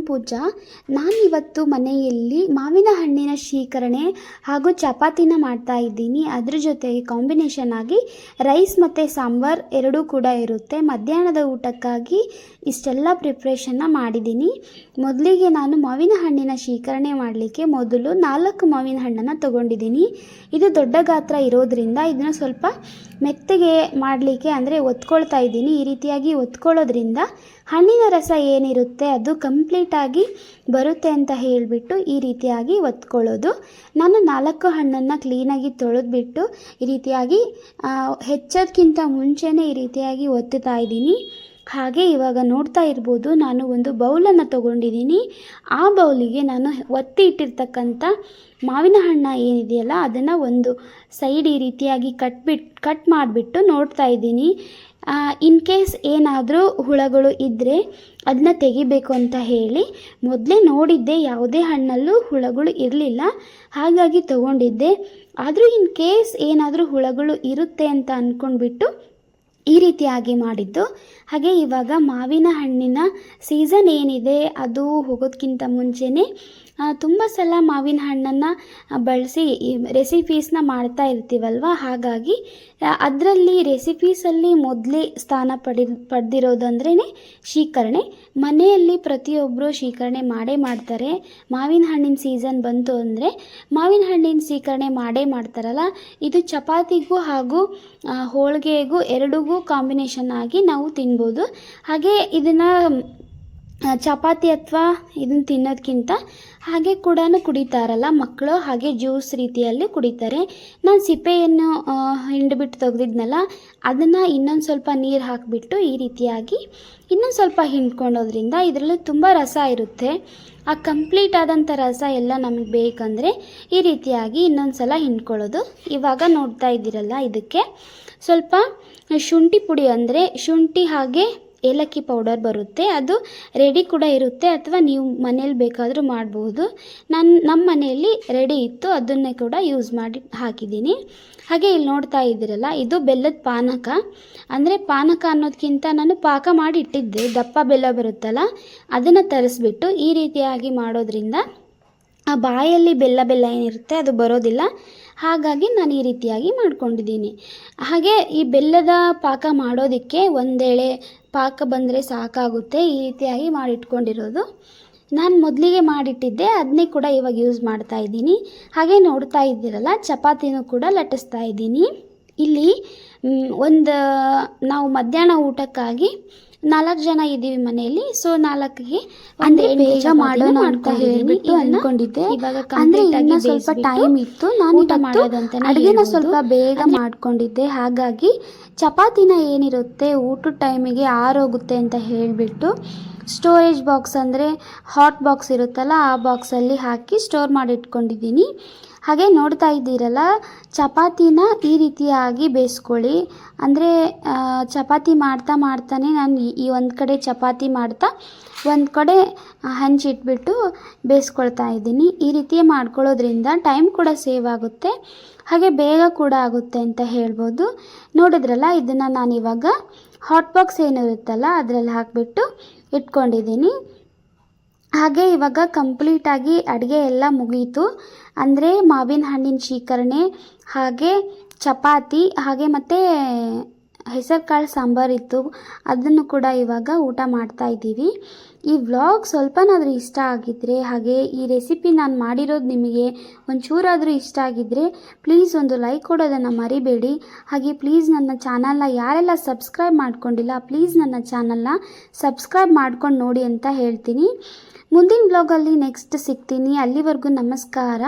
ಪೂಜಾ. ನಾನಿವತ್ತು ಮನೆಯಲ್ಲಿ ಮಾವಿನ ಹಣ್ಣಿನ ಶೀಕರಣೆ ಹಾಗೂ ಚಪಾತಿನ ಮಾಡ್ತಾ ಇದ್ದೀನಿ. ಅದ್ರ ಜೊತೆಗೆ ಕಾಂಬಿನೇಷನ್ ಆಗಿ ರೈಸ್ ಮತ್ತು ಸಾಂಬಾರ್ ಎರಡೂ ಕೂಡ ಇರುತ್ತೆ. ಮಧ್ಯಾಹ್ನದ ಊಟಕ್ಕಾಗಿ ಇಷ್ಟೆಲ್ಲ ಪ್ರಿಪ್ರೇಷನ್ನ ಮಾಡಿದ್ದೀನಿ. ಮೊದಲಿಗೆ ನಾನು ಮಾವಿನ ಹಣ್ಣಿನ ಶೀಕರಣೆ ಮಾಡಲಿಕ್ಕೆ ಮೊದಲು 4 ಮಾವಿನ ಹಣ್ಣನ್ನು ತೊಗೊಂಡಿದ್ದೀನಿ. ಇದು ದೊಡ್ಡ ಗಾತ್ರ ಇರೋದ್ರಿಂದ ಇದನ್ನು ಸ್ವಲ್ಪ ಮೆತ್ತಗೆ ಮಾಡಲಿಕ್ಕೆ ಅಂದರೆ ಒತ್ಕೊಳ್ತಾ ಇದ್ದೀನಿ. ಈ ರೀತಿಯಾಗಿ ಒತ್ಕೊಳ್ಳೋದ್ರಿಂದ ಹಣ್ಣಿನ ರಸ ಏನಿರುತ್ತೆ ಅದು ಕಂಪ್ಲೀಟಾಗಿ ಬರುತ್ತೆ ಅಂತ ಹೇಳಿಬಿಟ್ಟು ಈ ರೀತಿಯಾಗಿ ಒತ್ಕೊಳ್ಳೋದು. ನಾನು 4 ಹಣ್ಣನ್ನು ಕ್ಲೀನಾಗಿ ತೊಳೆದ್ಬಿಟ್ಟು ಈ ರೀತಿಯಾಗಿ ಹೆಚ್ಚೋದಕ್ಕಿಂತ ಮುಂಚೆನೇ ಈ ರೀತಿಯಾಗಿ ಒತ್ತುತ್ತಾ ಇದ್ದೀನಿ. ಹಾಗೆ ಇವಾಗ ನೋಡ್ತಾ ಇರ್ಬೋದು, ನಾನು ಒಂದು ಬೌಲನ್ನು ತೊಗೊಂಡಿದ್ದೀನಿ. ಆ ಬೌಲಿಗೆ ನಾನು ಒತ್ತಿ ಇಟ್ಟಿರ್ತಕ್ಕಂಥ ಮಾವಿನ ಹಣ್ಣು ಏನಿದೆಯಲ್ಲ ಅದನ್ನು ಒಂದು ಸೈಡ್ ಈ ರೀತಿಯಾಗಿ ಕಟ್ ಮಾಡಿಬಿಟ್ಟು ನೋಡ್ತಾ ಇದ್ದೀನಿ. ಇನ್ ಕೇಸ್ ಏನಾದರೂ ಹುಳಗಳು ಇದ್ದರೆ ಅದನ್ನ ತೆಗಿಬೇಕು ಅಂತ ಹೇಳಿ ಮೊದಲೇ ನೋಡಿದ್ದೆ, ಯಾವುದೇ ಹಣ್ಣಲ್ಲೂ ಹುಳಗಳು ಇರಲಿಲ್ಲ, ಹಾಗಾಗಿ ತೊಗೊಂಡಿದ್ದೆ. ಆದರೂ ಇನ್ ಕೇಸ್ ಏನಾದರೂ ಹುಳಗಳು ಇರುತ್ತೆ ಅಂತ ಅಂದ್ಕೊಂಡ್ಬಿಟ್ಟು ಈ ರೀತಿಯಾಗಿ ಮಾಡಿದ್ದು. ಹಾಗೆ ಇವಾಗ ಮಾವಿನ ಹಣ್ಣಿನ ಸೀಸನ್ ಏನಿದೆ ಅದು ಹೋಗೋದಕ್ಕಿಂತ ಮುಂಚೆನೇ ತುಂಬ ಸಲ ಮಾವಿನ ಹಣ್ಣನ್ನು ಬಳಸಿ ರೆಸಿಪೀಸ್ನ ಮಾಡ್ತಾ ಇರ್ತೀವಲ್ವ, ಹಾಗಾಗಿ ಅದರಲ್ಲಿ ರೆಸಿಪೀಸಲ್ಲಿ ಮೊದಲೇ ಸ್ಥಾನ ಪಡೆದಿರೋದಂದ್ರೇ ಶೀಕರಣೆ. ಮನೆಯಲ್ಲಿ ಪ್ರತಿಯೊಬ್ಬರು ಶೀಕರಣೆ ಮಾಡೇ ಮಾಡ್ತಾರೆ. ಮಾವಿನ ಹಣ್ಣಿನ ಸೀಸನ್ ಬಂತು ಅಂದರೆ ಮಾವಿನ ಹಣ್ಣಿನ ಶೀಕರಣೆ ಮಾಡೇ ಮಾಡ್ತಾರಲ್ಲ. ಇದು ಚಪಾತಿಗೂ ಹಾಗೂ ಹೋಳಿಗೆಗೂ ಎರಡಿಗೂ ಕಾಂಬಿನೇಷನ್ ಆಗಿ ನಾವು ತಿನ್ಬೋದು. ಹಾಗೆ ಇದನ್ನು ಚಪಾತಿ ಅಥವಾ ಇದನ್ನು ತಿನ್ನೋದಕ್ಕಿಂತ ಹಾಗೆ ಕೂಡ ಕುಡಿತಾರಲ್ಲ ಮಕ್ಕಳು, ಹಾಗೆ ಜ್ಯೂಸ್ ರೀತಿಯಲ್ಲಿ ಕುಡಿತಾರೆ. ನಾನು ಸಿಪ್ಪೆಯನ್ನು ಹಿಂಡಿಬಿಟ್ಟು ತೆಗೆದಿದ್ನಲ್ಲ ಅದನ್ನು ಇನ್ನೊಂದು ಸ್ವಲ್ಪ ನೀರು ಹಾಕಿಬಿಟ್ಟು ಈ ರೀತಿಯಾಗಿ ಇನ್ನೊಂದು ಸ್ವಲ್ಪ ಹಿಂಡ್ಕೊಳ್ಳೋದ್ರಿಂದ ಇದರಲ್ಲಿ ತುಂಬ ರಸ ಇರುತ್ತೆ. ಆ ಕಂಪ್ಲೀಟ್ ಆದಂಥ ರಸ ಎಲ್ಲ ನಮಗೆ ಬೇಕಂದರೆ ಈ ರೀತಿಯಾಗಿ ಇನ್ನೊಂದು ಸಲ ಹಿಂಡ್ಕೊಳ್ಳೋದು. ಇವಾಗ ನೋಡ್ತಾ ಇದ್ದೀರಲ್ಲ, ಇದಕ್ಕೆ ಸ್ವಲ್ಪ ಶುಂಠಿ ಪುಡಿ ಅಂದರೆ ಶುಂಠಿ ಹಾಗೆ ಏಲಕ್ಕಿ ಪೌಡರ್ ಬರುತ್ತೆ, ಅದು ರೆಡಿ ಕೂಡ ಇರುತ್ತೆ, ಅಥವಾ ನೀವು ಮನೇಲಿ ಬೇಕಾದರೂ ಮಾಡ್ಬೋದು. ನಮ್ಮ ಮನೆಯಲ್ಲಿ ರೆಡಿ ಇತ್ತು, ಅದನ್ನೇ ಕೂಡ ಯೂಸ್ ಮಾಡಿ ಹಾಕಿದ್ದೀನಿ. ಹಾಗೆ ಇಲ್ಲಿ ನೋಡ್ತಾ ಇದ್ದೀರಲ್ಲ, ಇದು ಬೆಲ್ಲದ ಪಾನಕ. ಅಂದರೆ ಪಾನಕ ಅನ್ನೋದಕ್ಕಿಂತ ನಾನು ಪಾಕ ಮಾಡಿ ಇಟ್ಟಿದ್ದೆ, ದಪ್ಪ ಬೆಲ್ಲ ಬರುತ್ತಲ್ಲ ಅದನ್ನು ತರಿಸ್ಬಿಟ್ಟು ಈ ರೀತಿಯಾಗಿ ಮಾಡೋದ್ರಿಂದ ಆ ಬಾಯಲ್ಲಿ ಬೆಲ್ಲ ಏನಿರುತ್ತೆ ಅದು ಬರೋದಿಲ್ಲ. ಹಾಗಾಗಿ ನಾನು ಈ ರೀತಿಯಾಗಿ ಮಾಡ್ಕೊಂಡಿದ್ದೀನಿ. ಹಾಗೆ ಈ ಬೆಲ್ಲದ ಪಾಕ ಮಾಡೋದಕ್ಕೆ ಒಂದೇಳೆ ಪಾಕ ಬಂದರೆ ಸಾಕಾಗುತ್ತೆ. ಈ ರೀತಿಯಾಗಿ ಮಾಡಿಟ್ಕೊಂಡಿರೋದು ನಾನು ಮೊದಲಿಗೆ ಮಾಡಿಟ್ಟಿದ್ದೆ, ಅದನ್ನೇ ಕೂಡ ಇವಾಗ ಯೂಸ್ ಮಾಡ್ತಾ ಇದ್ದೀನಿ. ಹಾಗೆ ನೋಡ್ತಾ ಇದ್ದೀರಲ್ಲ, ಚಪಾತಿನೂ ಕೂಡ ಲಟ್ಟಿಸ್ತಾ ಇದ್ದೀನಿ. ಇಲ್ಲಿ ನಾವು ಮಧ್ಯಾಹ್ನ ಊಟಕ್ಕಾಗಿ 4 ಜನ ಇದ್ದೀವಿ ಮನೆಯಲ್ಲಿ. ಸೊ 4ಗೆ ಅಂದರೆ ಬೇಗ ಮಾಡೋಣ ಅಂತ ಹೇಳಿಬಿಟ್ಟು ಅಂದ್ಕೊಂಡಿದ್ದೆ. ಇವಾಗ ಅಂದರೆ ಇನ್ನು ಸ್ವಲ್ಪ ಟೈಮ್ ಇತ್ತು, ನಾನು ಊಟ ಮಾಡೋದಂತ ಅಡುಗೆನ ಸ್ವಲ್ಪ ಬೇಗ ಮಾಡ್ಕೊಂಡಿದ್ದೆ. ಹಾಗಾಗಿ ಚಪಾತಿನ ಏನಿರುತ್ತೆ ಊಟದ ಟೈಮಿಗೆ ಆರೋಗುತ್ತೆ ಅಂತ ಹೇಳಿಬಿಟ್ಟು ಸ್ಟೋರೇಜ್ ಬಾಕ್ಸ್ ಅಂದರೆ ಹಾಟ್ ಬಾಕ್ಸ್ ಇರುತ್ತಲ್ಲ ಆ ಬಾಕ್ಸಲ್ಲಿ ಹಾಕಿ ಸ್ಟೋರ್ ಮಾಡಿ ಇಟ್ಕೊಂಡಿದ್ದೀನಿ. ಹಾಗೆ ನೋಡ್ತಾ ಇದ್ದೀರಲ್ಲ, ಚಪಾತಿನ ಈ ರೀತಿಯಾಗಿ ಬೇಯಿಸ್ಕೊಳ್ಳಿ. ಅಂದರೆ ಚಪಾತಿ ಮಾಡ್ತಾನೆ ನಾನು ಈ ಒಂದು ಕಡೆ ಚಪಾತಿ ಮಾಡ್ತಾ ಒಂದು ಕಡೆ ಹಂಚಿಟ್ಬಿಟ್ಟು ಬೇಯಿಸ್ಕೊಳ್ತಾ ಇದ್ದೀನಿ. ಈ ರೀತಿ ಮಾಡ್ಕೊಳ್ಳೋದ್ರಿಂದ ಟೈಮ್ ಕೂಡ ಸೇವ್ ಆಗುತ್ತೆ, ಹಾಗೆ ಬೇಗ ಕೂಡ ಆಗುತ್ತೆ ಅಂತ ಹೇಳ್ಬೋದು. ನೋಡಿದ್ರಲ್ಲ, ಇದನ್ನು ನಾನಿವಾಗ ಹಾಟ್ ಬಾಕ್ಸ್ ಏನಿರುತ್ತಲ್ಲ ಅದರಲ್ಲಿ ಹಾಕಿಬಿಟ್ಟು ಇಟ್ಕೊಂಡಿದ್ದೀನಿ. ಹಾಗೆ ಇವಾಗ ಕಂಪ್ಲೀಟಾಗಿ ಅಡುಗೆ ಎಲ್ಲ ಮುಗೀತು. ಅಂದರೆ ಮಾವಿನ ಹಣ್ಣಿನ ಶೀಕರಣೆ, ಹಾಗೆ ಚಪಾತಿ, ಹಾಗೆ ಮತ್ತು ಹೆಸರು ಕಾಳು ಸಾಂಬಾರಿತ್ತು, ಅದನ್ನು ಕೂಡ ಇವಾಗ ಊಟ ಮಾಡ್ತಾ ಇದ್ದೀವಿ. ಈ ವ್ಲಾಗ್ ಸ್ವಲ್ಪನಾದರೂ ಇಷ್ಟ ಆಗಿದ್ದರೆ, ಹಾಗೆ ಈ ರೆಸಿಪಿ ನಾನು ಮಾಡಿರೋದು ನಿಮಗೆ ಒಂಚೂರಾದರೂ ಇಷ್ಟ ಆಗಿದ್ದರೆ ಪ್ಲೀಸ್ ಒಂದು ಲೈಕ್ ಕೊಡೋದನ್ನು ಮರಿಬೇಡಿ. ಹಾಗೆ ಪ್ಲೀಸ್ ನನ್ನ ಚಾನಲ್ನ ಯಾರೆಲ್ಲ ಸಬ್ಸ್ಕ್ರೈಬ್ ಮಾಡ್ಕೊಂಡಿಲ್ಲ ಪ್ಲೀಸ್ ನನ್ನ ಚಾನಲ್ನ ಸಬ್ಸ್ಕ್ರೈಬ್ ಮಾಡ್ಕೊಂಡು ನೋಡಿ ಅಂತ ಹೇಳ್ತೀನಿ. ಮುಂದಿನ ವ್ಲಾಗಲ್ಲಿ ನೆಕ್ಸ್ಟ್ ಸಿಗ್ತೀನಿ. ಅಲ್ಲಿವರೆಗೂ ನಮಸ್ಕಾರ.